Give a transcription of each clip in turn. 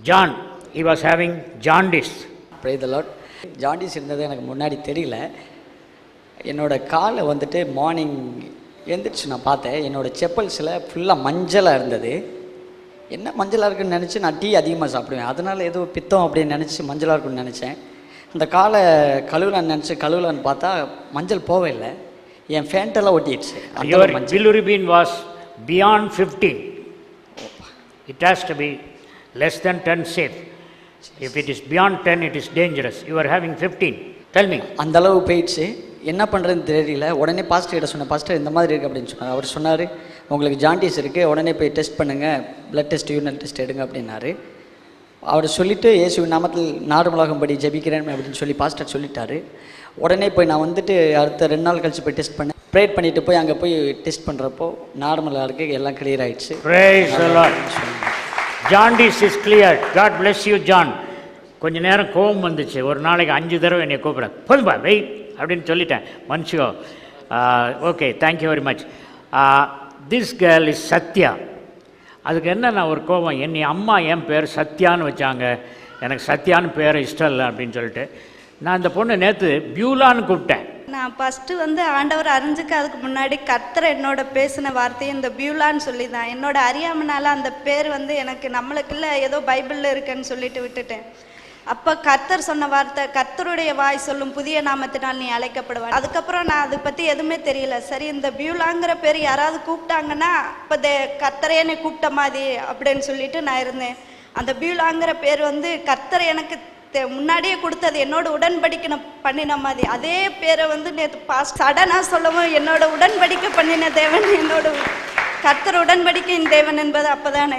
John, he was having jaundice. Praise the Lord. Jaundice இருந்தது எனக்கு முன்னாடி தெரியல. என்னோடய காலை வந்துட்டு மார்னிங் எழுந்திரிச்சு நான் பார்த்தேன், என்னோடய செப்பல்ஸில் ஃபுல்லாக மஞ்சளாக இருந்தது. என்ன மஞ்சளாக இருக்குன்னு நினச்சி நான் டீ அதிகமாக சாப்பிடுவேன், அதனால் ஏதோ பித்தம் அப்படின்னு நினச்சி மஞ்சளாக இருக்குன்னு நினச்சேன். அந்த காலை கழுவலான்னு நினச்சி கழுவலான்னு பார்த்தா மஞ்சள் போவே இல்லை, என் ஃபேண்டெல்லாம் ஒட்டிடுச்சு. Your bilirubin was beyond 15. It has to be less than 10 safe. If it is beyond 10, it is dangerous. You are having 15. Tell me. அந்த அளவு போயிடுச்சு. என்ன பண்ணுறதுன்னு தெரியல. உடனே பாஸ்டர் கிட்ட சொன்னேன், பாஸ்டர் இந்த மாதிரி இருக்குது அப்படின்னு சொன்னார். அவர் சொன்னார், உங்களுக்கு ஜாண்டிஸ் இருக்குது, உடனே போய் டெஸ்ட் பண்ணுங்கள், பிளட் டெஸ்ட் யூரினல் டெஸ்ட் எடுங்க அப்படின்னாரு. அவர் சொல்லிவிட்டு இயேசுவின் நாமத்தில் நார்மலாகும்படி ஜெபிக்கிறேன் அப்படின்னு சொல்லி பாஸ்டர் சொல்லிட்டாரு. உடனே போய் நான் வந்துட்டு அடுத்த 2 நாள் கழிச்சு போய் டெஸ்ட் பண்ணேன். ப்ரேயர் பண்ணிவிட்டு போய் அங்கே போய் டெஸ்ட் பண்ணுறப்போ நார்மலாக இருக்குது, எல்லாம் கிளியர் ஆகிடுச்சு. Praise the Lord. Jaundice is cleared. God bless you, John. கொஞ்ச நேரம் கோபம் வந்துச்சு. ஒரு நாளைக்கு 5 தடவை என்னை கூப்பிட்றேன், போதும்பா வெயிட் அப்படின்னு சொல்லிட்டேன். மன்ஷியோ okay, thank you very much. This girl is Sathya. அதுக்கு என்ன நான் ஒரு கோபம், என்னை அம்மா என் பேர் சத்யான்னு வச்சாங்க, எனக்கு சத்யான்னு பேர் இஷ்டம் இல்லை அப்படின்னு சொல்லிட்டு நான் இந்த பொண்ணை நேற்று பியூலான்னு கூப்பிட்டேன். நான் ஃபஸ்ட்டு ஆண்டவர் அறிஞ்சுக்காதுக்கு முன்னாடி கர்த்தர் என்னோட பேசின வார்த்தையை இந்த பியூலான்னு சொல்லி தான், என்னோட அறியாமனால அந்த பேர் எனக்கு நம்மளுக்குள்ள ஏதோ பைபிளில் இருக்குன்னு சொல்லிட்டு விட்டுட்டேன். அப்போ கர்த்தர் சொன்ன வார்த்தை, கர்த்தருடைய வாய் சொல்லும் புதிய நாமத்தினால் நீ அழைக்கப்படுவாய். அதுக்கப்புறம் நான் அதை பற்றி எதுவுமே தெரியல. சரி, இந்த பியூலாங்கிற பேர் யாராவது கூப்பிட்டாங்கன்னா இப்போ கர்த்தரே என்னை கூப்பிட்ட மாதிரி அப்படின்னு சொல்லிட்டு நான் இருந்தேன். அந்த பியூலாங்கிற பேர் கர்த்தர் எனக்கு முன்னாடியே கொடுத்தது, என்னோட உடன்படிக்கை பண்ணின மாதிரி. அதே பேரை நேற்று பாஸ்ட் சடனாக சொல்லவும் என்னோட உடன்படிக்கை பண்ணின தேவன், என்னோட கர்த்தர் உடன்படிக்கையின் தேவன் என்பது அப்போதான்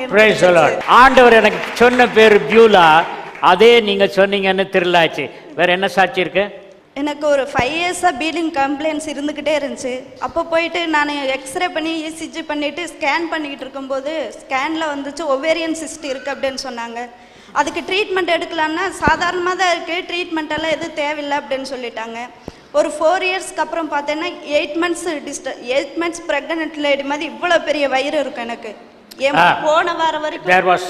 ஆண்டவர் எனக்கு சொன்ன பேர் பியூலா. அதே நீங்கள் சொன்னீங்கன்னு திருளாச்சு. வேற என்ன சாட்சி இருக்கு? எனக்கு ஒரு 5 இயர்ஸாக பீலிங் கம்ப்ளைண்ட்ஸ் இருந்துக்கிட்டே இருந்துச்சு. அப்போ போயிட்டு நான் எக்ஸ்ரே பண்ணி இசிஜி பண்ணிவிட்டு ஸ்கேன் பண்ணிக்கிட்டு இருக்கும்போது ஸ்கேனில் வந்துச்சு ஒவேரியன் சிஸ்ட் இருக்குது அப்படின்னு சொன்னாங்க. அதுக்கு ட்ரீட்மெண்ட் எடுக்கலான்னா சாதாரணமாக தான் இருக்குது, ட்ரீட்மெண்ட்டெல்லாம் எதுவும் தேவையில்லை அப்படின்னு சொல்லிட்டாங்க. ஒரு 4 இயர்ஸ்க்கு அப்புறம் பார்த்தேன்னா 8 மந்த்ஸ் ப்ரெக்னென்ட் லேடி மாதிரி இவ்வளோ பெரிய வயிறு இருக்கும் எனக்கு. போன வாரம் வரைக்கும் there was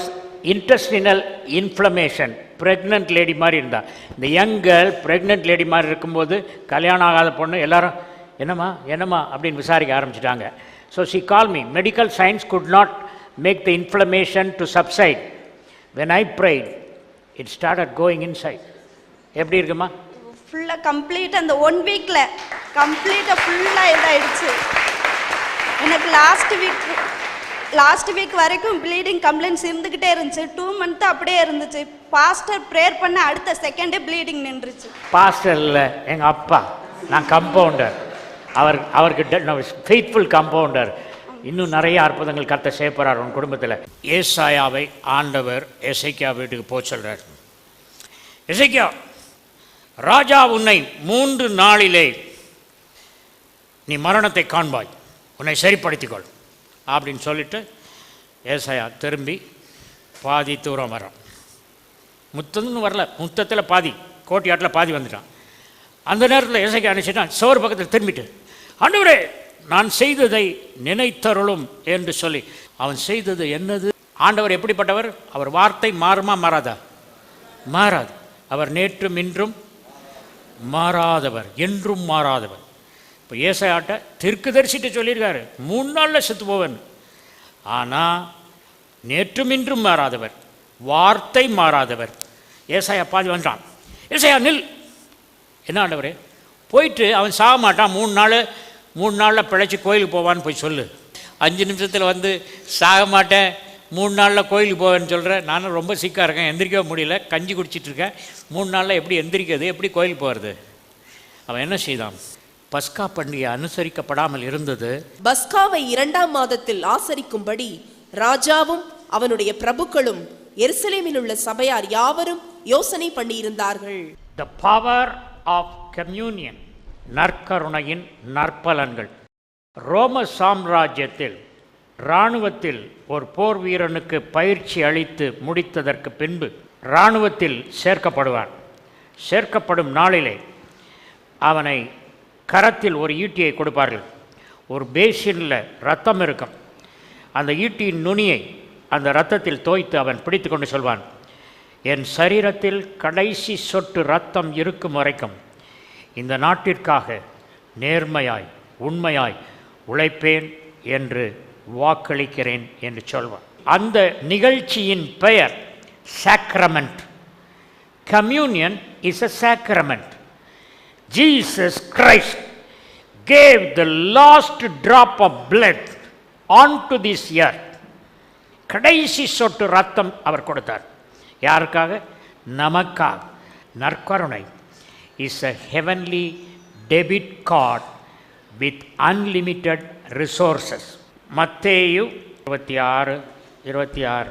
intestinal inflammation. pregnant lady மாதிரி இருந்தா. இந்த யங் கேர்ள் pregnant லேடி மாதிரி இருக்கும்போது கல்யாணம் ஆகாத பொண்ணு எல்லாரும் என்னம்மா என்னம்மா அப்படின்னு விசாரிக்க ஆரம்பிச்சிட்டாங்க. So she called me. medical science could not make the inflammation to subside. when I prayed, it started going inside. எப்படி இருக்குமா? ஃபுல்லாக கம்ப்ளீட்டாக அந்த 1 வீக்கில் கம்ப்ளீட்டாக ஃபுல்லாக இதாகிடுச்சு. எனக்கு லாஸ்ட் வீக் வரைக்கும் ப்ளீடிங் கம்ப்ளைண்ட்ஸ் இருந்துக்கிட்டே இருந்துச்சு. 2 மந்த் அப்படியே இருந்துச்சு. பாஸ்டர் ப்ரேயர் பண்ண அடுத்த செகண்டே ப்ளீடிங் நின்றுச்சு. பாஸ்டர் இல்லை, எங்கள் அப்பா. நான் கம்பவுண்டர். அவருக்கு ஃபெய்த்ஃபுல் கம்பவுண்டர். இன்னும் நிறைய அற்புதங்கள் கர்த்தர் செய்ய போகிறார் உன் குடும்பத்தில். ஏசாயாவை ஆண்டவர் எசேக்கியா வீட்டுக்கு போக சொல்கிறார். எசேக்கியா, ராஜா உன்னை 3 நாளிலே நீ மரணத்தை காண்பாய், உன்னை சரிப்படுத்திக்கொள் அப்படின்னு சொல்லிட்டு ஏசாயா திரும்பி பாதி தூரம் வரான். முத்தம்னு வரல, முத்தத்தில் பாதி, கோட்டையாட்டில் பாதி வந்துட்டான். அந்த நேரத்தில் ஏசாயா நினச்சிட்டான், சோறு பக்கத்தில் திரும்பிட்டு, ஆண்டவரே நான் செய்ததை நினைத்தருளும் என்று சொல்லி. அவன் செய்தது என்னது? ஆண்டவர் எப்படிப்பட்டவர்? அவர் வார்த்தை மாறுமா மாறாதா? மாறாது. அவர் நேற்றும் இன்றும் மாறாதவர், என்றும் மாறாதவர். இப்போ ஏசாயாட்ட தீர்க்கதரிசிட்டு சொல்லியிருக்காரு 3 நாளில் செத்து போவேன். ஆனால் நேற்றும் இன்றும் மாறாதவர், வார்த்தை மாறாதவர். ஏசாயா பாதி வந்துட்டான். ஏசாயா நில். என்ன ஆண்டவரே? போயிட்டு அவன் சாக மாட்டான், 3 நாளில் பிழைச்சி கோயிலுக்கு போவான்னு போய் சொல்லு. 5 நிமிஷத்தில் சாக மாட்டேன், 3 நாளில் கோயிலுக்கு போவேன்னு சொல்கிறேன். நானும் ரொம்ப சிக்காக இருக்கேன், எந்திரிக்கவே முடியல, கஞ்சி குடிச்சிட்ருக்கேன். 3 நாளில் எப்படி எந்திரிக்கிறது, எப்படி கோயிலுக்கு போகிறது? அவன் என்ன செய்தான்? பஸ்கா பண்டிகை அனுசரிக்கப்படாமல் இருந்தது. பஸ்காவை 2ஆம் மாதத்தில் ஆசரிக்கும்படி ராஜாவும் அவனுடைய பிரபுக்களும் எருசலேமில் உள்ள சபையார் யாவரும் யோசனை பண்ணியிருந்தார்கள். The power of communion, நற்கருணையின் நற்பலன்கள். ரோம சாம்ராஜ்யத்தில் இராணுவத்தில் ஒரு போர் வீரனுக்கு பயிற்சி அளித்து முடித்ததற்கு பின்பு இராணுவத்தில் சேர்க்கப்படுவான். சேர்க்கப்படும் நாளிலே அவனை கரத்தில் ஒரு ஈட்டியை கொடுப்பார்கள். ஒரு பேசினில் ரத்தம் இருக்கும். அந்த ஈட்டியின் நுனியை அந்த இரத்தத்தில் தோய்த்து அவன் பிடித்து கொண்டு சொல்வான், என் சரீரத்தில் கடைசி சொட்டு ரத்தம் இருக்கும் வரைக்கும் இந்த நாட்டிற்காக நேர்மையாய் உண்மையாய் உழைப்பேன் என்று வாக்களிக்கிறேன் என்று சொல்வார். அந்த நிகழ்ச்சியின் பெயர் sacrament. Communion is a sacrament. Jesus Christ gave the last drop of blood onto this earth. கடைசி சொட்டு ரத்தம் அவர் கொடுத்தார். யாருக்காக? நமக்காக. நற்கருணை is a heavenly debit card with unlimited resources. மத்தேயு 26:26.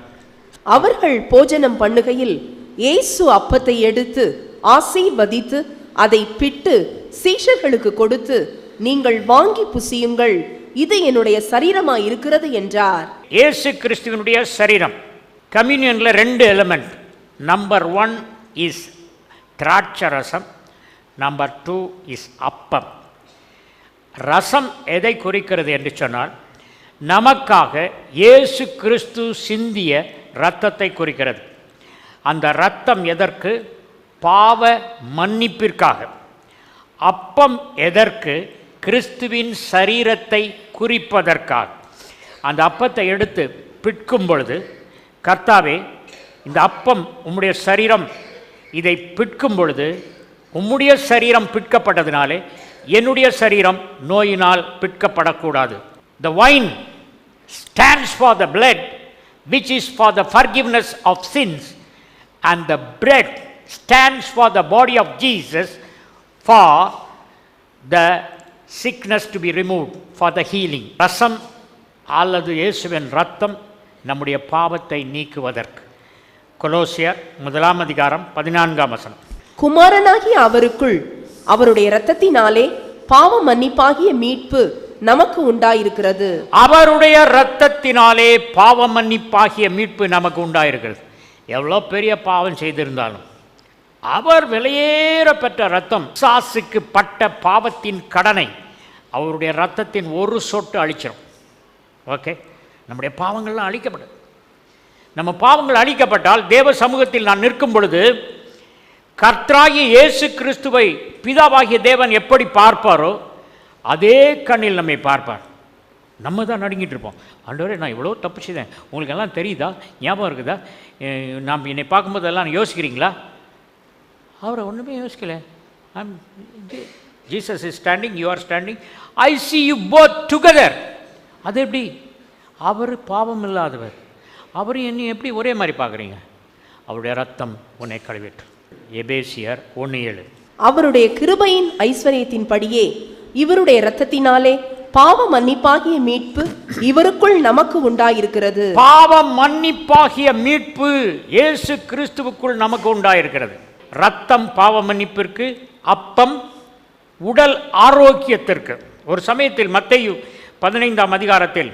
அவர்கள் போஜனம் பண்ணுகையில் இயேசு அப்பத்தை எடுத்து ஆசீர்வதித்து அதை பிட்டு சீஷர்களுக்கு கொடுத்து, நீங்கள் வாங்கி புசியுங்கள், இது என்னுடைய சரீரமாய் இருக்கிறது என்றார். இயேசு கிறிஸ்துவினுடைய சரீரம். கம்யூனியன்ல 2 எலிமெண்ட். நம்பர் 1 இஸ் திராட்சை ரசம், நம்பர் 2 இஸ் அப்பம். ரசம் எதை குறிக்கிறது என்று சொன்னால், நமக்காக இயேசு கிறிஸ்து சிந்திய இரத்தத்தை குறிக்கிறது. அந்த இரத்தம் எதற்கு? பாவ மன்னிப்பிற்காக. அப்பம் எதற்கு? கிறிஸ்துவின் சரீரத்தை குறிப்பதற்காக. அந்த அப்பத்தை எடுத்து பிட்கும் பொழுது, கர்த்தாவே இந்த அப்பம் உம்முடைய சரீரம், இதை பிட்கும் பொழுது உம்முடைய சரீரம் பிட்கப்பட்டதினாலே என்னுடைய சரீரம் நோயினால் பிட்கப்படக்கூடாது. The wine stands for the blood which is for the forgiveness of sins, and the bread stands for the body of Jesus for the sickness to be removed, for the healing. ரசம் அல்லது இயேசுவின் இரத்தம் நம்முடைய பாவத்தை நீக்குவதற்கு. கொலோசியர் 1:14. குமாரனாகிய அவருக்குள் அவருடைய இரத்தத்தினாலே பாவ மன்னிப்பாகிய மீட்பு நமக்கு உண்டாயிருக்கிறது. அவருடைய இரத்தத்தினாலே பாவ மன்னிப்பாகிய மீட்பு நமக்கு உண்டாயிருக்கிறது. எவ்வளோ பெரிய பாவம் செய்திருந்தாலும் அவர் விலையேற பெற்ற இரத்தம் சாசுக்கு பட்ட பாவத்தின் கடனை அவருடைய இரத்தத்தின் ஒரு சொட்டு அழிச்சிடும். ஓகே, நம்முடைய பாவங்கள்லாம் அழிக்கப்படும். நம்ம பாவங்கள் அழிக்கப்பட்டால் தேவ சமூகத்தில் நான் நிற்கும் பொழுது கர்த்தராகிய இயேசு கிறிஸ்துவை பிதாவாகிய தேவன் எப்படி பார்ப்பாரோ அதே கண்ணில் நம்மை பார்ப்பார். நம்ம தான் நடுங்கிட்டு இருப்போம். ஆண்டவரே, நான் இவ்வளோ தப்பு செய்தேன், உங்களுக்கு எல்லாம் தெரியுதா, ஞாபகம் இருக்குதா, நாம் என்னை பார்க்கும்போது எல்லாம் யோசிக்கிறீங்களா? அவரை ஒன்றுமே யோசிக்கல. Jesus is standing, you are standing, I C you both together. அது எப்படி? அவர் பாவம் இல்லாதவர், அவர் என்னை எப்படி ஒரே மாதிரி பார்க்குறீங்க? அவருடைய ரத்தம் உன்னை கழுவிட்டு. எபேசியர் 1:7. அவருடைய கிருபையின் ஐஸ்வர்யத்தின்படியே இவருடைய இரத்தத்தினாலே பாவ மன்னிப்பாகிய மீட்பு இவருக்குள் நமக்கு உண்டாயிருக்கிறது. பாவ மன்னிப்பாகிய மீட்பு இயேசு கிறிஸ்துவுக்குள் நமக்கு உண்டாயிருக்கிறது. ரத்தம் பாவ மன்னிப்பிற்கு, அப்பம் உடல் ஆரோக்கியத்திற்கு. ஒரு சமயத்தில் மத்தேயு 15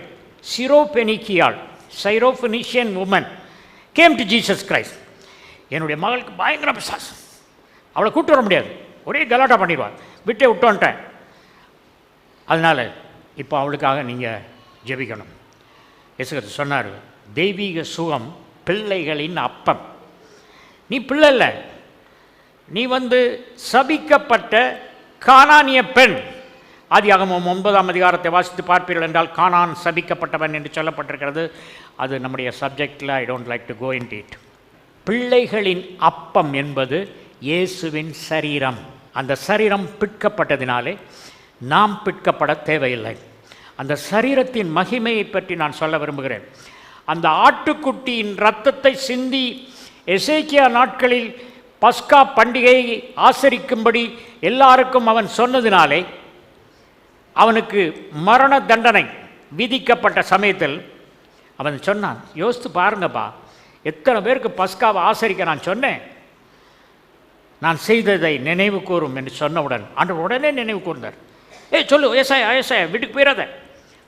சிரோபெனிக்கியாள், Syrophoenician woman came to Jesus Christ. என்னுடைய மகளுக்கு பயங்கர பிசாசு, அவளை கூப்பிட்டு வர முடியாது, ஒரே கலாட்டா பண்ணிடுவாள், விட்டே விட்டோன்ட்டேன். அதனால் இப்போ அவளுக்காக நீங்கள் ஜெபிக்கணும். இயேசு சொன்னார், தெய்வீக சுகம் பிள்ளைகளின் அப்பம். நீ பிள்ளை இல்லை, நீ சபிக்கப்பட்ட கானானிய பெண். ஆதியாகமம் 9 வாசித்து பார்ப்பீர்கள் என்றால் கானான் சபிக்கப்பட்டவன் என்று சொல்லப்பட்டிருக்கிறது. அது நம்முடைய சப்ஜெக்டில் I don't like to go into it. பிள்ளைகளின் அப்பம் என்பது இயேசுவின் சரீரம். அந்த சரீரம் பிட்கப்பட்டதினாலே நாம் பிட்கப்பட தேவையில்லை. அந்த சரீரத்தின் மகிமையை பற்றி நான் சொல்ல விரும்புகிறேன். அந்த ஆட்டுக்குட்டியின் இரத்தத்தை சிந்தி எசேக்கியா நாட்களில் பஸ்கா பண்டிகையை ஆசரிக்கும்படி எல்லாருக்கும் அவன் சொன்னதினாலே அவனுக்கு மரண தண்டனை விதிக்கப்பட்ட சமயத்தில் அவன் சொன்னான், யோசித்து பாருங்கப்பா, எத்தனை பேருக்கு பஸ்காவை ஆசரிக்க நான் சொன்னேன், நான் செய்ததை நினைவு கூறும் என்று சொன்னவுடன் ஆண்டவர் உடனே நினைவு கூர்ந்தார். சொல்லு ஏசாயா வீட்டுக்கு போயிடாத,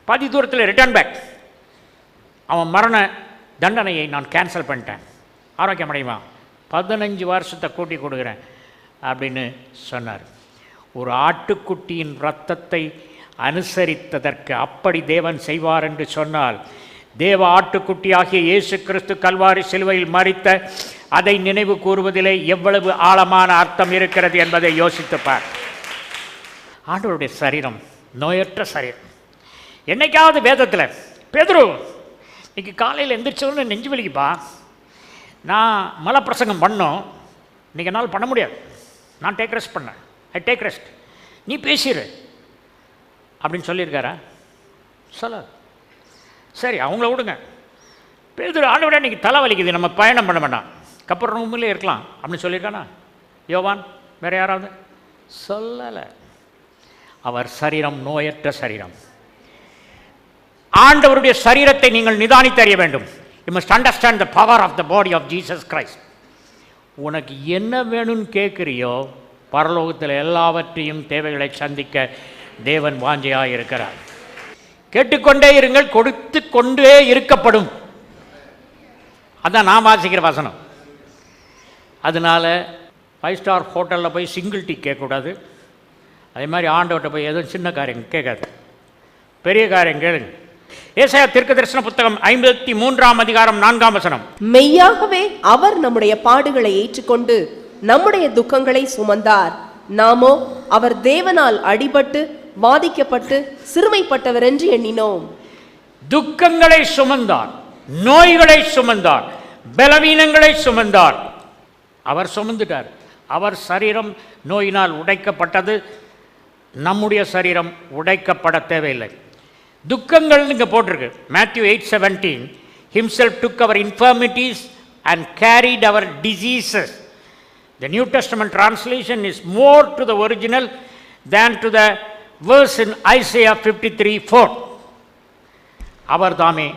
பாதி தூரத்தில் ரிட்டர்ன் பேக், அவன் மரண தண்டனையை நான் கேன்சல் பண்ணிட்டேன், ஆரோக்கியம் அடையுமா, 15 வருஷத்தை கூட்டி கொடுக்குறேன் அப்படின்னு சொன்னார். ஒரு ஆட்டுக்குட்டியின் இரத்தத்தை அனுசரித்ததற்கு அப்படி தேவன் செய்வார் என்று சொன்னால், தேவ ஆட்டுக்குட்டியாகிய இயேசு கிறிஸ்து கல்வாரி சிலுவையில் மரித்த அதை நினைவு கூறுவதிலே எவ்வளவு ஆழமான அர்த்தம் இருக்கிறது என்பதை யோசித்துப்பார். ஆண்டவருடைய சரீரம் நோயற்ற சரீரம். என்னைக்காவது வேதத்தில் பேதுரு இன்னைக்கு காலையில் எந்திரிச்சோன்னு நெஞ்சு வலிக்குப்பா, நான் மலை பிரசங்கம் பண்ணோம், இன்றைக்கி என்னால் பண்ண முடியாது, நான் டேக் ரெஸ்ட் பண்ணேன், ஐ டேக் ரெஸ்ட், நீ பேசிடு அப்படின்னு சொல்லியிருக்காரா? சொல்ல. சரி, அவங்கள விடுங்க. பேதுரு ஆண்டவரே இன்றைக்கி தலை வலிக்குது, நம்ம பயணம் பண்ண வேண்டாம், கப்பர் ரூமிலே இருக்கலாம் அப்படின்னு சொல்லியிருக்கானா? யோவான் வேறு யாராவது? சொல்லலை. அவர் சரீரம் நோயற்ற சரீரம். ஆண்டவருடைய சரீரத்தை நீங்கள் நிதானித்து அறிய வேண்டும். You must understand the power of the body of Jesus Christ. உனக்கு என்ன வேணும்னு கேட்குறியோ, பரலோகத்தில் எல்லாவற்றையும் தேவைகளை சந்திக்க தேவன் வாஞ்சையாக இருக்கிறார். கேட்டுக்கொண்டே இருங்கள், கொடுத்து கொண்டே இருக்கப்படும். அதான் நான் வாசிக்கிற வசனம். அதனால் 5 ஸ்டார் ஹோட்டலில் போய் சிங்கிள் டீ கேட்கக்கூடாது. அதே மாதிரி ஆண்டவர்கிட்ட போய் எதுவும் சின்ன காரியம் கேட்காது, பெரிய காரியம் கேளுங்க. ஏசாயா தீர்க்கதரிசன புத்தகம் 53ஆம் அதிகாரம் 4ஆம் வசனம். மெய்யாகவே அவர் நம்முடைய பாடுகளை ஏற்றுக்கொண்டு நம்முடைய துக்கங்களை சுமந்தார், நாமோ அவர் தேவனால் அடிபட்டு வாதிக்கப்பட்டு சிறுமைப்பட்டவர் என்று எண்ணினோம். துக்கங்களை சுமந்தார், நோய்களை சுமந்தார், பலவீனங்களை சுமந்தார். அவர் சுமந்துட்டார். அவர் சரீரம் நோயினால் உடைக்கப்பட்டது. நம்முடைய சரீரம் உடைக்கப்பட தேவையில்லை. துக்கங்கள் இங்கே போட்டிருக்கு. Matthew 8:17, himself took our infirmities and carried our diseases. The New Testament translation is more to the original than to the verse in Isaiah 53:4. அவர்தாமே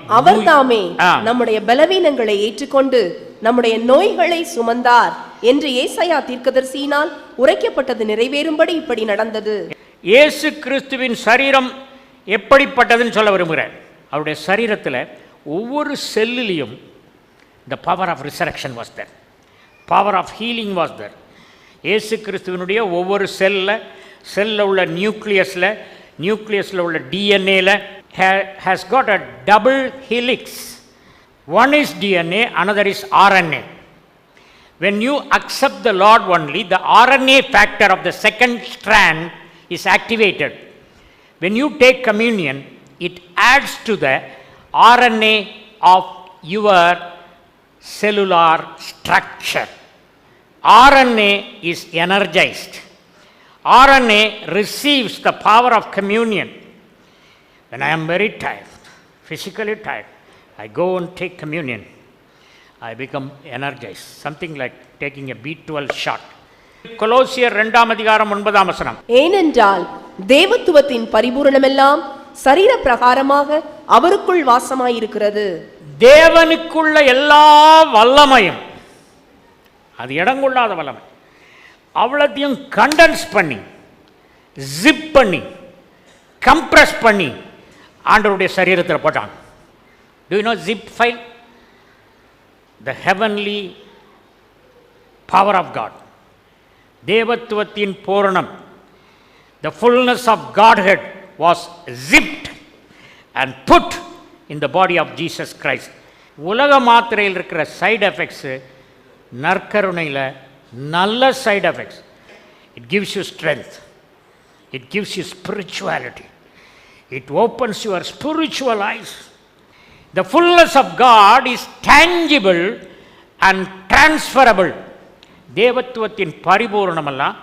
நம்முடைய பலவீனங்களை ஏற்றுக்கொண்டு நம்முடைய நோய்களை சுமந்தார் என்று ஏசாயா தீர்க்கதரிசியினால் உரைக்கப்பட்டது நிறைவேறும்படி இப்படி நடந்தது. இயேசு கிறிஸ்துவின் சரீரம் எப்படிப்பட்டதுன்னு சொல்ல விரும்புகிறேன். அவருடைய சரீரத்தில் ஒவ்வொரு செல்லிலையும் the power of resurrection was there, power of healing was there. இயேசு கிறிஸ்துவினுடைய ஒவ்வொரு செல்லில் உள்ள நியூக்ளியஸில் உள்ள டிஎன்ஏல has got a double helix. One is DNA, another is RNA. When you accept the Lord only, the RNA factor of the second strand is activated. When you take communion, it adds to the RNA of your cellular structure. RNA is energized. RNA receives the power of communion. When I am very tired, physically tired, I go and take communion. I become energized. Something like taking a B12 shot. கொலோசியர் 2ஆம் அதிகாரம் 9ஆம் வசனம். ஏனென்றால் தேவத்துவத்தின் பரிபூரணமெல்லாம் சரீர பிரகாரமாக அவருக்குள் வாசமாயிருக்கிறது. தேவனுக்குள்ள எல்லா வல்லமையும், அது இடங்கொள்ளாத வல்லமை, அவ்வளத்தையும் கண்டென்ஸ் பண்ணி, ஜிப் பண்ணி, கம்ப்ரஸ் பண்ணி ஆண்டவருடைய சரீரத்தில் போட்டாங்க. Do you know zip file? The heavenly power of God. தேவத்துவத்தின் பூரணம், the fullness of Godhead was zipped and put in the body of Jesus Christ. உலக மாத்திரையில் இருக்கிற சைடு எஃபெக்ட்ஸு நற்கருணையில் நல்ல side effects. It gives you strength, it gives you spirituality, it opens your spiritual ice. The fullness of God is tangible and transferable. தேவத்துவத்தின் பரிபூரணமெல்லாம்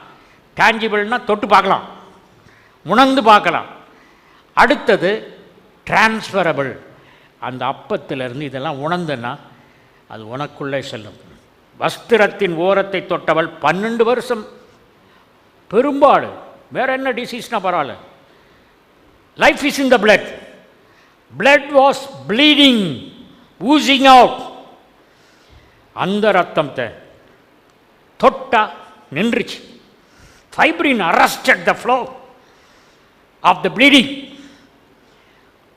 டேஞ்சிபிள்னா தொட்டு பார்க்கலாம், உணர்ந்து பார்க்கலாம். அடுத்தது transferable. அந்த அப்பத்திலிருந்து இதெல்லாம் உணர்ந்தனா அது உனக்குள்ளே செல்லும். வஸ்திரத்தின் ஓரத்தை தொட்டவள் 12 வருஷம் பெரும்பாடு. வேற என்ன டிசீஸ்னா பரவாயில்ல. Life is in the blood. Blood was bleeding, oozing out. அந்த ரத்தத்தை தொட்டா நின்றுச்சு. Fibrin arrested the flow of the bleeding.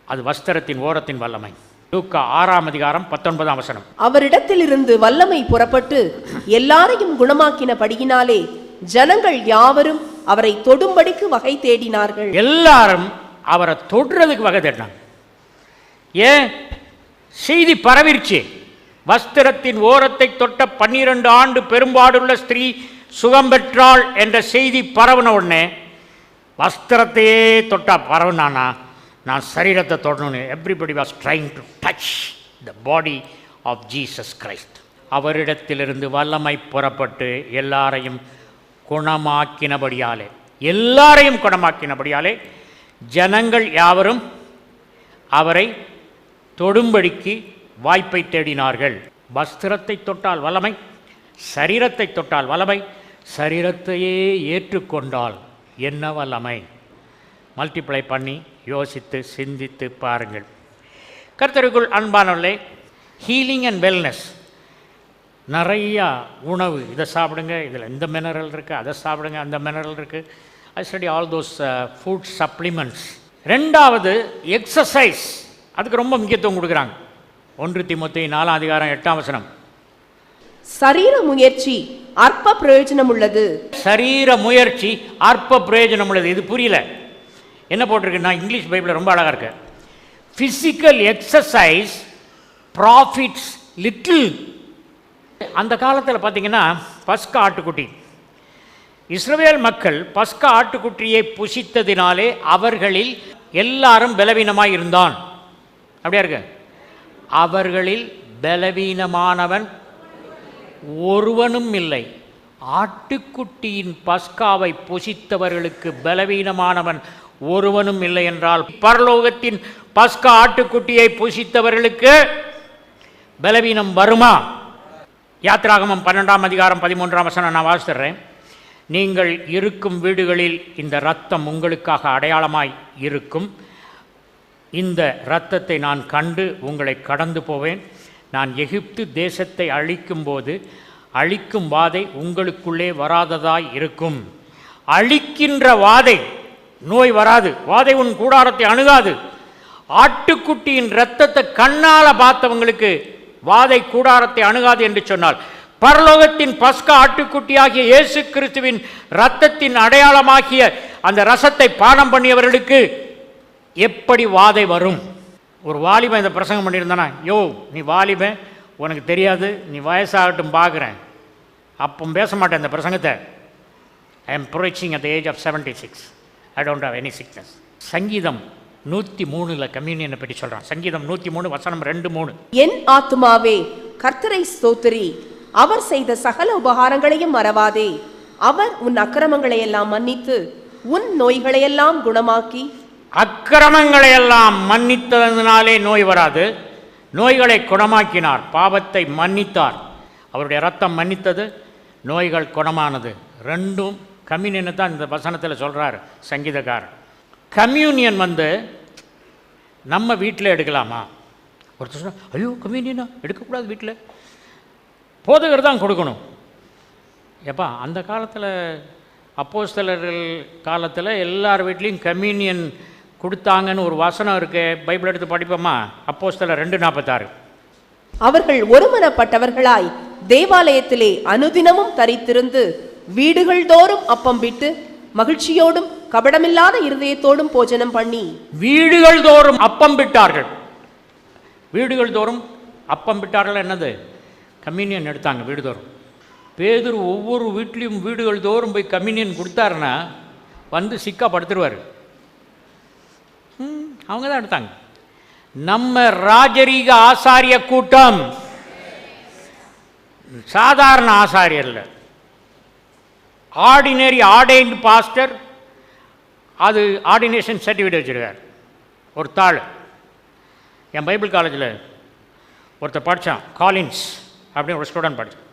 அது வஸ்திரத்தின் ஓரத்தின் வல்லமை. லூக்கா 6ஆம் அதிகாரம் 19ஆம் வசனம். அவரிடத்திலிருந்து வல்லமை புறப்பட்டு எல்லாரையும் குணமாக்கினபடியினாலே ஜனங்கள் யாவரும் அவரை தொடும்படிக்கு வகை தேடினார்கள். எல்லாரும் அவரை தொடுறதுக்கு வகை தேடினாங்க. ஏன்? செய்தி பரவிருச்சு, வஸ்திரத்தின் ஓரத்தை தொட்ட 12 ஆண்டு பெரும்பாடுள்ள ஸ்திரீ சுகம் பெற்றாள் என்ற செய்தி பரவுன உடனே வஸ்திரத்தையே தொட்டா பரவுனானா நான் சரீரத்தை தொடணும்னு everybody was trying to touch the body of Jesus Christ. அவரிடத்திலிருந்து வல்லமை புறப்பட்டு எல்லாரையும் குணமாக்கினபடியாலே ஜனங்கள் யாவரும் அவரை தொடும்படிக்கு வாய்ப்பை தேடினார்கள். வஸ்திரத்தை தொட்டால் வல்லமை, சரீரத்தை தொட்டால் வல்லமை, சரீரத்தையே ஏற்றுக்கொண்டால் என்ன வல்லமை? மல்டிப்ளை பண்ணி யோசித்து சிந்தித்து பாருங்கள். கர்த்தருக்குள் அன்பானவர்களே, ஹீலிங் அண்ட் வெல்னஸ், நிறையா உணவு, இதை சாப்பிடுங்க, இதில் இந்த மினரல் இருக்குது, அதை சாப்பிடுங்க, அந்த மினரல் இருக்குது. ஐ study all those food supplements. ரெண்டாவது எக்ஸசைஸ், அதுக்கு ரொம்ப முக்கியத்துவம் கொடுக்குறாங்க. 1 தீமோத்தேயு 4:8. சரீர முயற்சி அற்ப பிரயோஜனம் உள்ளது. சரீர முயற்சி அற்ப பிரயோஜனம் உள்ளது. இது புரியல, என்ன போட்டிருக்குன்னா இங்கிலீஷ் பைபிளில் ரொம்ப அழகாக இருக்கு. Physical exercise profits little. அந்த காலத்தில் பார்த்தீங்கன்னா பஸ்கா ஆட்டுக்குட்டி, இஸ்ரவேல் மக்கள் பஸ்கா ஆட்டுக்குட்டியை புசித்ததினாலே அவர்களில் எல்லாரும் பலவீனமாய் இருந்தான். அப்படியா இருக்கு? அவர்களில் பலவீனமானவன் ஒருவனும் இல்லை. ஆட்டுக்குட்டியின் பஸ்காவை புசித்தவர்களுக்கு பலவீனமானவன் ஒருவனும் இல்லை என்றால் பரலோகத்தின் பஸ்கா ஆட்டுக்குட்டியை புசித்தவர்களுக்கு பலவீனம் வருமா? யாத்திராகமம் 12:13 நான் வாசித்துறேன். நீங்கள் இருக்கும் வீடுகளில் இந்த இரத்தம் உங்களுக்காக அடையாளமாய் இருக்கும். இந்த இரத்தத்தை நான் கண்டு உங்களை கடந்து போவேன். நான் எகிப்து தேசத்தை அழிக்கும்போது அழிக்கும் வாதை உங்களுக்குள்ளே வராததாய் இருக்கும். அழிக்கின்ற வாதை, நோய் வராது, வாதை உன் கூடாரத்தை அணுகாது. ஆட்டுக்குட்டியின் இரத்தத்தை கண்ணால் பார்த்தவங்களுக்கு வாதை கூடாரத்தை அணுகாது என்று சொன்னால், பரலோகத்தின் பஸ்கா ஆட்டுக்குட்டியாகிய இயேசு கிறிஸ்துவின் இரத்தத்தின் அடையாளமாகிய அந்த ரசத்தை பானம் பண்ணியவர்களுக்கு எப்படி வாதை வரும்? ஒரு வாலிபன் இந்த பிரசங்கம் பண்ணியிருந்தானா, யோ நீ வாலிபன், உனக்கு தெரியாது, நீ வயசாகட்டும் பார்க்குறேன், அப்போ பேச மாட்டேன் இந்த பிரசங்கத்தை. I am preaching at the age of 76. I don't have any sickness. சங்கீதம் 103 கம்யூனியனை பற்றி சொல்கிறான். சங்கீதம் 103 வசனம் 2-3. என் ஆத்துமாவே கர்த்தரை ஸ்தோத்திரி, அவர் செய்த சகல உபகாரங்களையும் மறவாதே. அவர் உன் அக்கிரமங்களை எல்லாம் மன்னித்து உன் நோய்களையெல்லாம் குணமாக்கி. அக்கிரமங்களை எல்லாம் மன்னித்ததினாலே நோய் வராது, நோய்களை குணமாக்கினார், பாவத்தை மன்னித்தார். அவருடைய ரத்தம் மன்னித்தது, நோய்கள் குணமானது. ரெண்டும் கம்யூனியனை தான் இந்த வசனத்தில் சொல்கிறார் சங்கீதக்காரர். கம்யூனியன் நம்ம வீட்டில் எடுக்கலாமா? ஒருத்தர் சொன்னால், ஐயோ கம்யூனியனா எடுக்கக்கூடாது, வீட்டில் போதகர் தான் கொடுக்கணும். எப்பா அந்த காலத்தில் அப்போஸ்தலர்கள் காலத்தில் எல்லார் வீட்லேயும் கம்யூனியன் கொடுத்தாங்கன்னு ஒரு வசனம் இருக்கு. பைபிள் எடுத்து படிப்போமா? அப்போஸ்தலர் 2:46. அவர்கள் ஒருமனப்பட்டவர்களாய் தேவாலயத்திலே அனுதினமும் தரித்திருந்து வீடுகள் தோறும் அப்பம் விட்டு மகிழ்ச்சியோடும் கபடமில்லாத இருதயத்தோடும் போஜனம் பண்ணி. வீடுகள் தோறும் அப்பம் விட்டார்கள். வீடுகள் தோறும் அப்பம் விட்டார்கள் என்னது? கம்யூனியன் எடுத்தாங்க வீடு தோறும். பேதுரு ஒவ்வொரு வீட்லேயும் வீடுகள் தோறும் போய் கம்யூனியன் கொடுத்தாருன்னா சிக்கா படுத்துருவார். அவங்க தான் எடுத்தாங்க. நம்ம ராஜரீக ஆசாரிய கூட்டம் சாதாரண ஆசாரியர் இல்லை, ஆர்டினரி ஆர்டைன்ட் பாஸ்டர். அது ஆர்டினேஷன் சர்டிஃபிகேட் வச்சுருக்கார். ஒரு தாள் என் பைபிள் காலேஜில் ஒருத்தர் படித்தான், காலின்ஸ் அப்படின்னு ஒரு ஸ்டூடெண்ட் படித்தான்.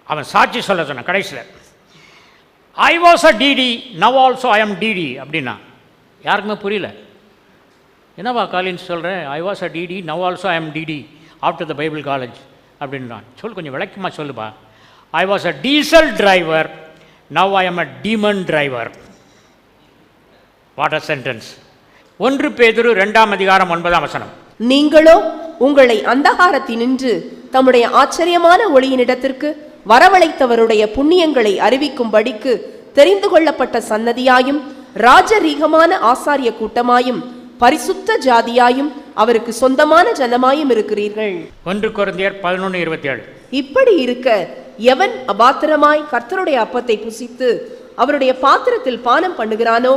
அவன் சாட்சி சொல்ல சொன்னான் கடைசியில், I was a DD, now also I am DD அப்படின்னா. யாருக்குமே புரியல. என்னவா காலின்ஸ் சொல்கிறேன்? I was a DD, now also I am DD after the Bible college அப்படின்றான். கொஞ்சம் விளக்கமாக சொல்லுப்பா. I was a diesel driver, now I am a demon driver. What a sentence. 1 பேதுரு 2:9. நீங்களோ உங்களை அந்தகாரத்தினின்று தம்முடைய ஆச்சரியமான ஒளியினிடத்திற்கு வரவழைத்தவருடைய புண்ணியங்களை அறிவிக்கும்படிக்கு தெரிந்து கொள்ளப்பட்ட சன்னதியாயும் ராஜரீகமான ஆசாரிய கூட்டமாயும் பரிசுத்த ஜாதியாயும் அவருக்கு சொந்தமான ஜனமாயும் இருக்கிறீர்கள். 1 கொரிந்தியர் 11:27. இப்படி இருக்க எவன் அபாத்திரமாய் கர்த்தருடைய அப்பத்தை புசித்து அவருடைய பாத்திரத்தில் பானம் பண்ணுகிறானோ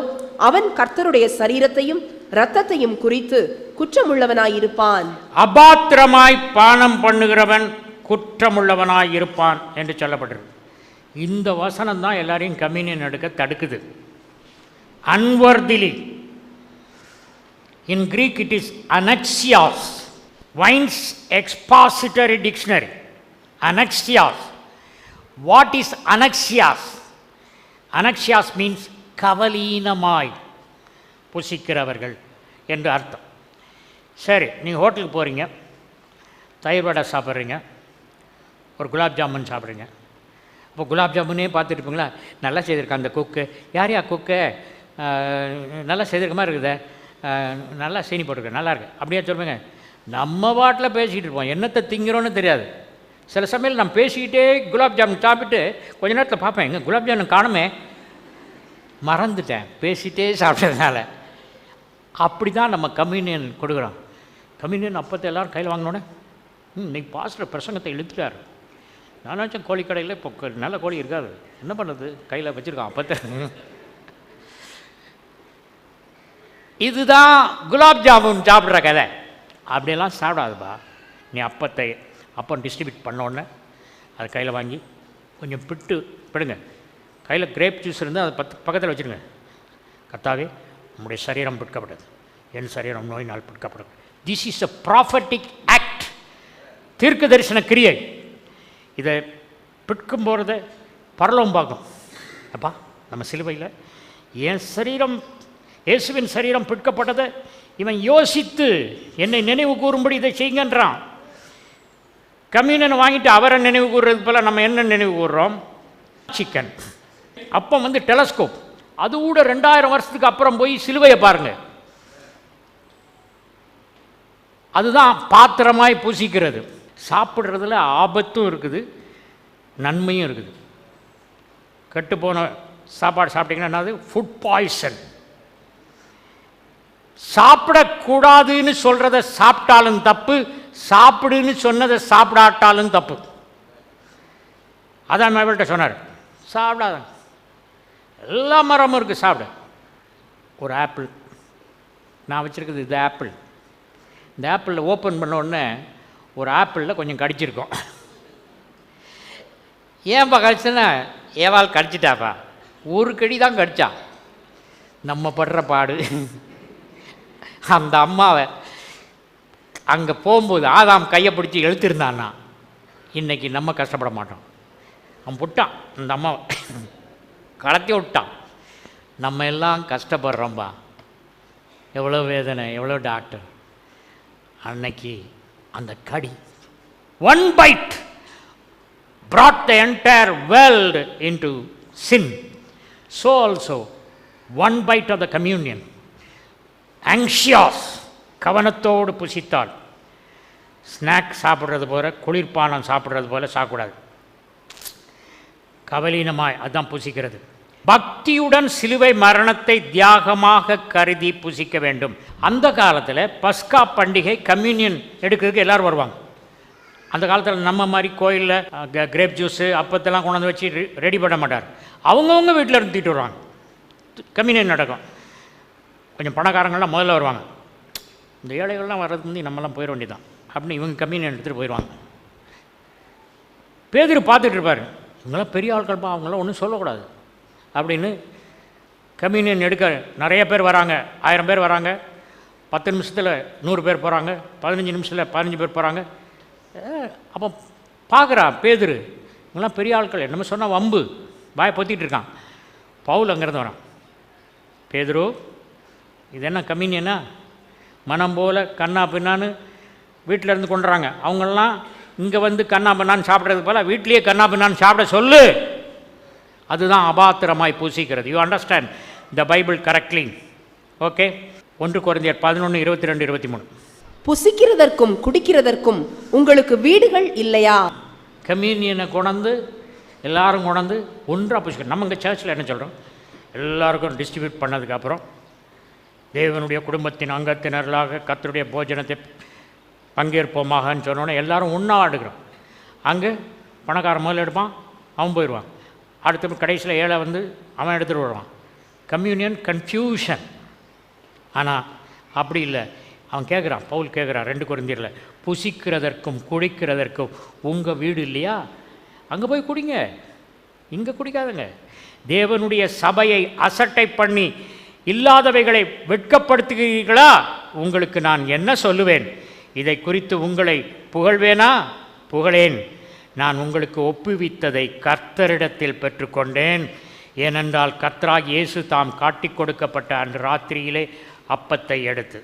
அவன் கர்த்தருடைய சரீரத்தையும் இரத்தத்தையும் குறித்து குற்றமுள்ளவனாய் இருப்பான். அபாத்திரமாய் பானம் பண்ணுகிறவன் குற்றமுள்ளவனாய் இருப்பான் என்று சொல்லப்பட்டிருக்கு. இந்த வசனம் தான் எல்லாரையும் கம்யூனியன் எடுக்க தடுக்குது. அன்வர்திலி. In Greek it is anaxios. Wine's expository dictionary. Anaxios. What is anaxios? Anaxios means கவலீனமாய் புசிக்கிறவர்கள் என்று அர்த்தம். சரி, நீங்கள் ஹோட்டலுக்கு போகிறீங்க, தயிர் வடை சாப்பிட்றீங்க, ஒரு குலாப் ஜாமுன் சாப்பிட்றீங்க. இப்போ குலாப் ஜாமுனே பார்த்துட்டு இருப்பீங்களா, நல்லா செய்திருக்கா அந்த குக்கு, யாரையா குக்கு, நல்லா செய்திருக்க மாதிரி இருக்குதே, நல்லா சீனி போட்டிருக்க, நல்லா இருக்கு அப்படியே சொல்லுங்க. நம்ம பாட்டில் பேசிக்கிட்டு இருப்போம், என்னத்தை திங்கிறோன்னு தெரியாது. சில சமயம் நம்ம பேசிக்கிட்டே குலாப் ஜாமுன் சாப்பிட்டு கொஞ்ச நேரத்தில் பார்ப்பேன், எங்கே குலாப் ஜாமுன் காணுமே, மறந்துட்டேன் பேசிகிட்டே சாப்பிட்டதுனால. அப்படி தான் நம்ம கம்யூனியன் கொடுக்குறோம். கம்யூனியன் அப்பத்தை எல்லோரும் கையில் வாங்கினோன்னே இன்னைக்கு பாஸ்டர் பிரசங்கத்தை இழுத்துட்டார். நானாச்சும் கோழி கடையில் இப்போ நல்ல கோழி இருக்காது, என்ன பண்ணுறது, கையில் வச்சுருக்கான் அப்பத்தை. இதுதான் குலாப் ஜாமுன் சாப்பிட்ற கதை. அப்படியெல்லாம் சாப்பிடாதுப்பா. நீ அப்பம் டிஸ்ட்ரிபியூட் பண்ணோடனே அதை கையில் வாங்கி கொஞ்சம் பிடுங்க. கையில் கிரேப் ஜூஸ் இருந்தால் அதை பக்கத்தில் வச்சுருங்க. கர்த்தாவே, நம்முடைய சரீரம் பிற்கப்பட்டது, என் சரீரம் நோயினால் பிற்கப்படும். This is a prophetic act, தீர்க்க தரிசன கிரியை. இதை பிற்கும் போகிறத பரலோகம் பார்க்கும். அப்பா, நம்ம சிலுவையில் என் சரீரம், இயேசுவின் சரீரம் பிற்கப்பட்டதை இவன் யோசித்து என்னை நினைவு கூறும்படி இதை செய்யுங்கன்றான். கம்யூனியனை வாங்கிட்டு அவரை நினைவு கூறுறது போல் நம்ம என்ன நினைவு கூறுறோம்? சிக்கன். அப்போ டெலஸ்கோப், அது கூட 2000 வருஷத்துக்கு அப்புறம் போய் சிலுவையை பாருங்க. அதுதான் பாத்திரமாய் பூசிக்கிறது. சாப்பிட்றதுல ஆபத்தும் இருக்குது, நன்மையும் இருக்குது. கெட்டுப்போன சாப்பாடு சாப்பிட்டீங்கன்னா என்னது? Food poison. சாப்பிடக்கூடாதுன்னு சொல்கிறத சாப்பிட்டாலும் தப்பு, சாப்பிடுன்னு சொன்னதை சாப்பிடாட்டாலும் தப்பு. அதான் மேவல்கிட்ட சொன்னார், சாப்பிடாத, எல்லா மரமும் இருக்குது, சாப்பிட. ஒரு ஆப்பிள் நான் வச்சுருக்குது, இது ஆப்பிள். இந்த ஆப்பிளில் ஓப்பன் பண்ண உடனே ஒரு ஆப்பிளில் கொஞ்சம் கடிச்சிருக்கோம். ஏன்பா கடிச்சேன்னா, ஏவாள் கடிச்சிட்டாப்பா, ஒரு கடி தான் கடிச்சா. நம்ம படுற பாடு. அந்த அம்மாவை அங்கே போகும்போது ஆதாம் கையை பிடிச்சி இழுத்திருந்தான்னா இன்றைக்கி நம்ம கஷ்டப்பட மாட்டோம். அவன் விட்டான், அந்த அம்மாவை கலத்தி விட்டான். நம்ம எல்லாம் கஷ்டப்படுறோம்பா, எவ்வளோ வேதனை, எவ்வளோ டாக்டர். அன்னைக்கு அந்த கடி, one byte brought the entire world into sin. So also one bite of the communion, anxious, கவனத்தோடு புசித்தால். ஸ்நாக் சாப்பிட்றது போல, குளிர்பானம் சாப்பிட்றது போல சாப்பிடாது, கவலீனமாய் அதான் புசிக்கிறது. பக்தியுடன் சிலுவை மரணத்தை தியாகமாக கருதி புசிக்க வேண்டும். அந்த காலத்தில் பஸ்கா பண்டிகை கம்யூனியன் எடுக்கிறதுக்கு எல்லோரும் வருவாங்க. அந்த காலத்தில் நம்ம மாதிரி கோயிலில் கிரேப் ஜூஸு அப்பத்தெல்லாம் கொண்டாந்து வச்சு ரெடி பண்ண மாட்டார். அவங்கவுங்க வீட்டில் இருந்து தூக்கிட்டு வருவாங்க. கம்யூனியன் நடக்கும். கொஞ்சம் பணக்காரங்கள்லாம் முதல்ல வருவாங்க. இந்த ஏழைகள்லாம் வர்றதுக்கு முந்தி நம்மலாம் போயிட வேண்டியதான் அப்படின்னு இவங்க கம்யூனியன் எடுத்துகிட்டு போயிடுவாங்க. பேதுரு பார்த்துட்டு இருப்பார், இவங்களாம் பெரிய ஆட்கள்ப்பா, அவங்களாம் ஒன்றும் சொல்லக்கூடாது அப்படின்னு. கம்யூனியன் எடுக்க நிறைய பேர் வராங்க, 1000 பேர் வராங்க, 10 நிமிஷத்தில் 100 பேர் போகிறாங்க, 15 நிமிஷத்தில் 15 பேர் போகிறாங்க. அப்போ பார்க்குறான் பேதுரு, இவங்களாம் பெரிய ஆட்கள், என்னமோ சொன்னால் வம்பு, வாயை பொத்திட்டு இருக்கான். பவுல் அங்கேருந்து வரான், பேதுரு இது என்ன கம்யூனியனா, மனம் போல் கண்ணா பின்னான்னு வீட்டில் இருந்து கொண்டுறாங்க. அவங்களெலாம் இங்கே வந்து கண்ணா பின்னான்னு சாப்பிட்றது போல் வீட்லேயே கண்ணா பின்னான்னு சாப்பிட சொல்லு. அதுதான் அபாத்திரமாய் பூசிக்கிறது. You understand the Bible correctly? Okay. 1 கொரிந்தியர் 11, 22, 23. புசிக்கிறதற்கும் குடிக்கிறதற்கும் உங்களுக்கு வீடுகள் இல்லையா? கம்யூனியனை கொண்டு எல்லாரும் கொண்டு ஒன்றாக புசிக்கணும். நம்ம இங்கே சர்ச்சில் என்ன சொல்கிறோம், எல்லாருக்கும் டிஸ்ட்ரிபியூட் பண்ணதுக்கப்புறம் தேவனுடைய குடும்பத்தின் அங்கத்தினர்களாக கர்த்தருடைய போஜனத்தை பங்கேற்போமாகன்னு சொன்னோன்னே எல்லாரும் ஒன்றா ஆடுகிறோம். அங்கே பணக்காரன் முதல்ல எடுப்பான், அவன் போயிடுவான். அடுத்த கடைசியில் ஏழை வந்து அவன் எடுத்துகிட்டு வருவான். Communion confusion. ஆனால் அப்படி இல்லை. அவன் கேட்குறான், பவுல் கேட்குறான் 2 கொரிந்தியரில், புசிக்கிறதற்கும் குடிக்கிறதற்கும் உங்கள் வீடு இல்லையா? அங்கே போய் குடிங்க, இங்கே குடிக்காதுங்க. தேவனுடைய சபையை அசட்டை பண்ணி இல்லாதவைகளை வெட்கப்படுத்துகிறீர்களா? உங்களுக்கு நான் என்ன சொல்லுவேன்? இதை குறித்து உங்களை புகழ்வேனா? புகழேன். நான் உங்களுக்கு ஒப்புவித்ததை கர்த்தரிடத்தில் பெற்றுக்கொண்டேன். ஏனென்றால் கர்த்தராகிய இயேசு தாம் காட்டி கொடுக்கப்பட்ட அன்று ராத்திரியிலே அப்பத்தை எடுத்து,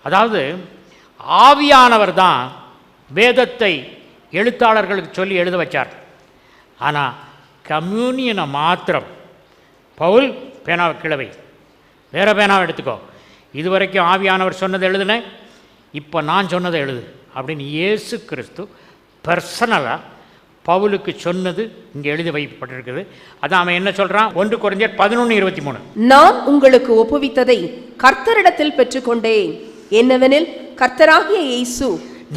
அதாவது ஆவியானவர் தான் வேதத்தை எழுத்தாளர்களுக்கு சொல்லி எழுத வச்சார். ஆனால் கம்யூனியனை மாத்திரம் பவுல் பேனாவை கிழவை வேறு பேனாவை எடுத்துக்கோ, இதுவரைக்கும் ஆவியானவர் சொன்னதை எழுதுனேன், இப்போ நான் சொன்னதை எழுது அப்படின்னு இயேசு கிறிஸ்து பர்சனலாக பவுலுக்கு சொன்னது இங்கே எழுதி வைக்கப்பட்டிருக்குது. அதான் அவன் என்ன சொல்கிறான்? 1 கொரிந்தியர் 11:23, நான் உங்களுக்கு ஒப்புவித்ததை கர்த்தரிடத்தில் பெற்றுக்கொண்டேன். என்னவெனில் கர்த்தராகிய இயேசு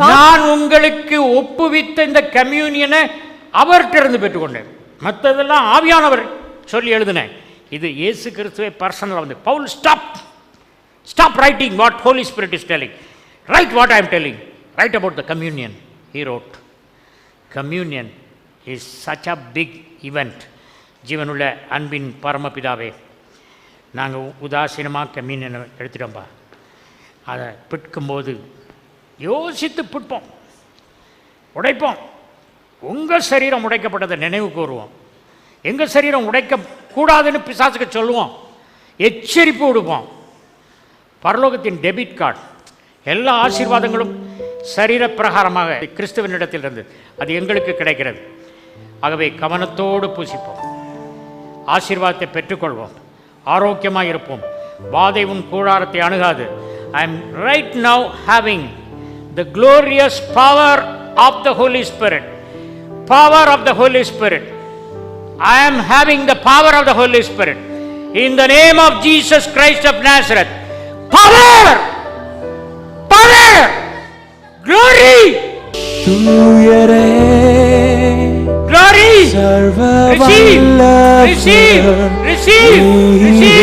நான் உங்களுக்கு ஒப்புவித்த இந்த கம்யூனியனை அவர்கிட்ட இருந்து பெற்றுக்கொண்டேன். மற்றதெல்லாம் ஆவியானவர் சொல்லி எழுதினேன். இது இயேசு கிறிஸ்துவை பர்சனலாக வந்து Paul stop writing what holy spirit is telling, right what I am telling, right about the communion. He wrote. Communion is such a big event. ஜீவனுள்ள அன்பின் பரமபிதாவே, நாங்கள் உதாசீனமாக கம்யூனியனை எடுத்துட்டோம்பா. அதை பிற்கும்போது யோசித்து பிற்போம், உடைப்போம். உங்கள் சரீரம் உடைக்கப்பட்டதை நினைவு கூறுவோம். எங்கள் சரீரம் உடைக்கக்கூடாதுன்னு பிசாசுக்கு சொல்லுவோம், எச்சரிப்பு விடுவோம். பரலோகத்தின் டெபிட் கார்டு எல்லா ஆசீர்வாதங்களும் சரீர பிரகாரமாக கிறிஸ்துவனிடத்திலிருந்து அது எங்களுக்கு கிடைக்கிறது. ஆகவே கவனத்தோடு பூசிப்போம், ஆசீர்வாதத்தை பெற்றுக்கொள்வோம், ஆரோக்கியமாக இருப்போம். வாதை உன் கூடாரத்தை அணுகாது. I am right now having the glorious power of the Holy Spirit. Power of the Holy Spirit. I am having the power of the Holy Spirit. In the name of Jesus Christ of Nazareth. Power! Power! Glory! Glory! Receive! Receive! Receive! Receive!